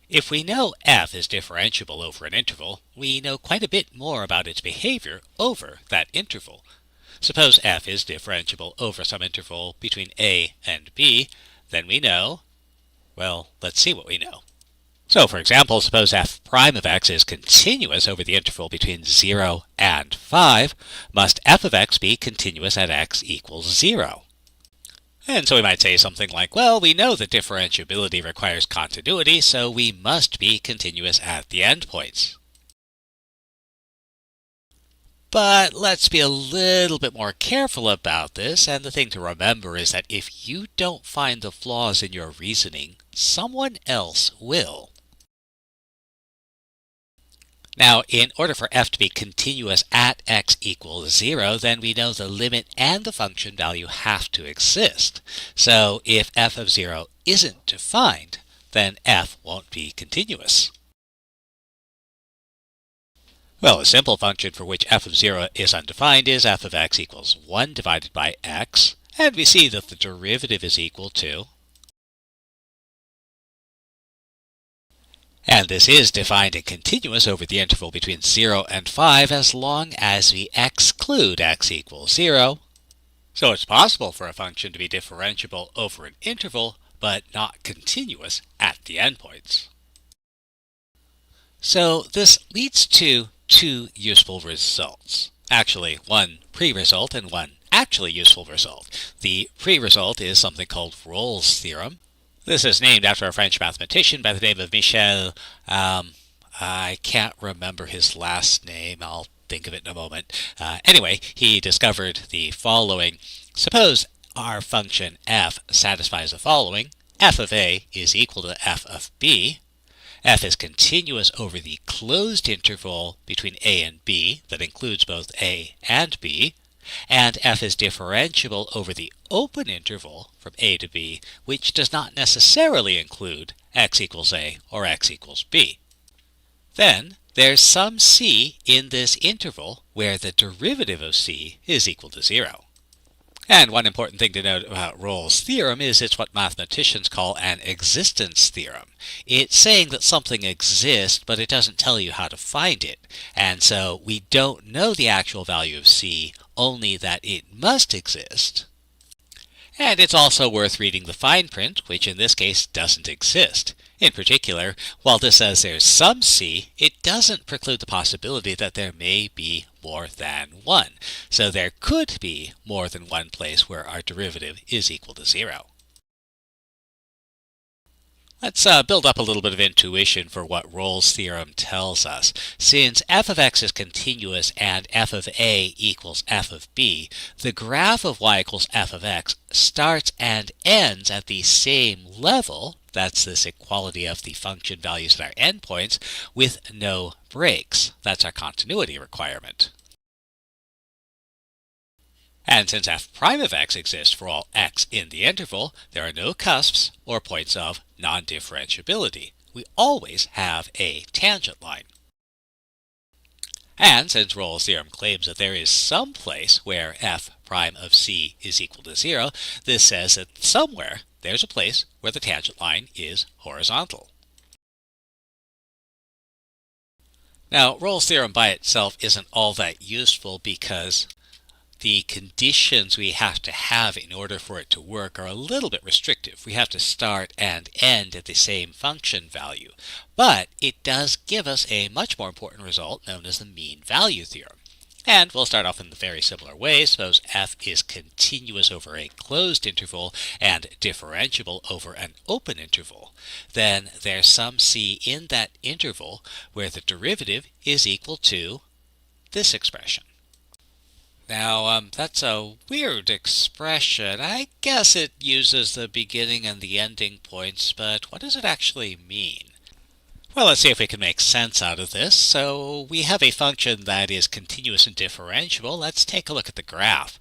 If we know f is differentiable over an interval, we know quite a bit more about its behavior over that interval. Suppose f is differentiable over some interval between a and b, then we know, well, let's see what we know. So, for example, suppose f prime of x is continuous over the interval between 0 and 5, must f of x be continuous at x equals 0? And so we might say something like, well, we know that differentiability requires continuity, so we must be continuous at the endpoints. But let's be a little bit more careful about this, and the thing to remember is that if you don't find the flaws in your reasoning, someone else will. Now, in order for f to be continuous at x equals 0, then we know the limit and the function value have to exist. So if f of 0 isn't defined, then f won't be continuous. Well, a simple function for which f of 0 is undefined is f of x equals 1 divided by x, and we see that the derivative is equal to, and this is defined and continuous over the interval between 0 and 5 as long as we exclude x equals 0. So it's possible for a function to be differentiable over an interval, but not continuous at the endpoints. So this leads to two useful results. Actually, one pre-result and one actually useful result. The pre-result is something called Rolle's theorem. This is named after a French mathematician by the name of Michel. I can't remember his last name. I'll think of it in a moment. Anyway, he discovered the following. Suppose our function f satisfies the following. F of a is equal to f of b. F is continuous over the closed interval between a and b that includes both a and b. And f is differentiable over the open interval from a to b, which does not necessarily include x equals a or x equals b. Then there's some c in this interval where the derivative of c is equal to 0. And one important thing to note about Rolle's theorem is it's what mathematicians call an existence theorem. It's saying that something exists, but it doesn't tell you how to find it. And so we don't know the actual value of c, only that it must exist. And it's also worth reading the fine print, which in this case doesn't exist. In particular, while this says there's some c, it doesn't preclude the possibility that there may be more than one. So there could be more than one place where our derivative is equal to 0. Let's build up a little bit of intuition for what Rolle's theorem tells us. Since f of x is continuous and f of a equals f of b, the graph of y equals f of x starts and ends at the same level, that's this equality of the function values at our endpoints, with no breaks. That's our continuity requirement. And since f prime of x exists for all x in the interval, there are no cusps or points of non-differentiability. We always have a tangent line. And since Rolle's theorem claims that there is some place where f prime of c is equal to 0, this says that somewhere there's a place where the tangent line is horizontal. Now, Rolle's theorem by itself isn't all that useful because the conditions we have to have in order for it to work are a little bit restrictive. We have to start and end at the same function value. But it does give us a much more important result known as the mean value theorem. And we'll start off in the very similar way. Suppose f is continuous over a closed interval and differentiable over an open interval. Then there's some c in that interval where the derivative is equal to this expression. Now, that's a weird expression. I guess it uses the beginning and the ending points, but what does it actually mean? Well, let's see if we can make sense out of this. So we have a function that is continuous and differentiable. Let's take a look at the graph.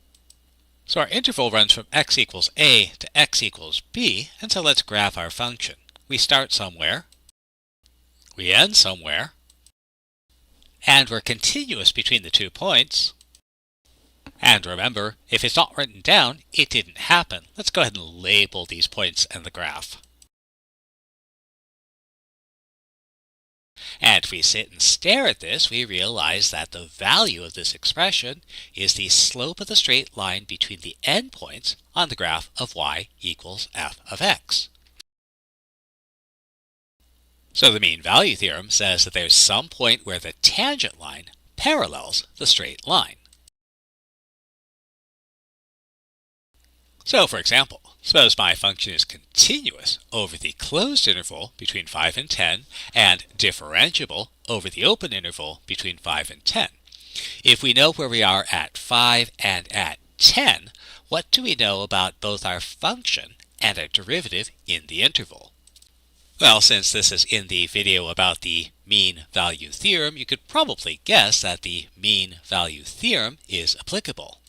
So our interval runs from x equals a to x equals b, and so let's graph our function. We start somewhere, we end somewhere, and we're continuous between the 2 points. And remember, if it's not written down, it didn't happen. Let's go ahead and label these points in the graph. And if we sit and stare at this, we realize that the value of this expression is the slope of the straight line between the endpoints on the graph of y equals f of x. So the mean value theorem says that there's some point where the tangent line parallels the straight line. So for example, suppose my function is continuous over the closed interval between 5 and 10 and differentiable over the open interval between 5 and 10. If we know where we are at 5 and at 10, what do we know about both our function and our derivative in the interval? Well, since this is in the video about the mean value theorem, you could probably guess that the mean value theorem is applicable.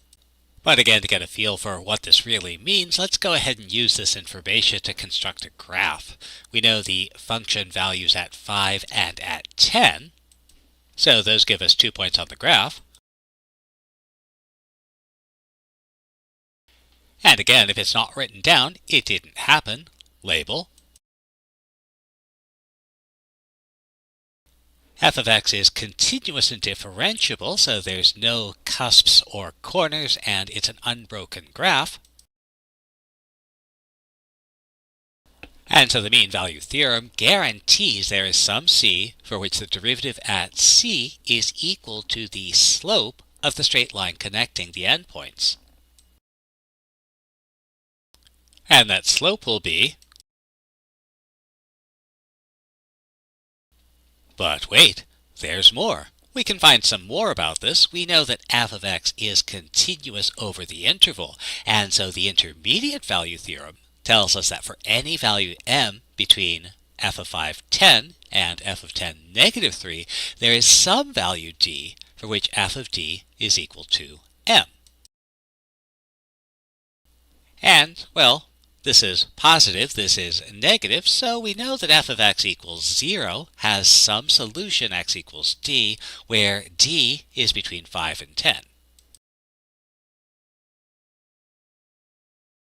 But again, to get a feel for what this really means, let's go ahead and use this information to construct a graph. We know the function values at 5 and at 10, so those give us 2 points on the graph. And again, if it's not written down, it didn't happen. Label. F of x is continuous and differentiable, so there's no cusps or corners, and it's an unbroken graph. And so the mean value theorem guarantees there is some c for which the derivative at c is equal to the slope of the straight line connecting the endpoints. And that slope will be... But wait, there's more. We can find some more about this. We know that f of x is continuous over the interval, and so the intermediate value theorem tells us that for any value m between f of 5, 10 and f of 10, negative 3, there is some value d for which f of d is equal to m. And, well, this is positive, this is negative, so we know that f of x equals 0 has some solution x equals d, where d is between 5 and 10.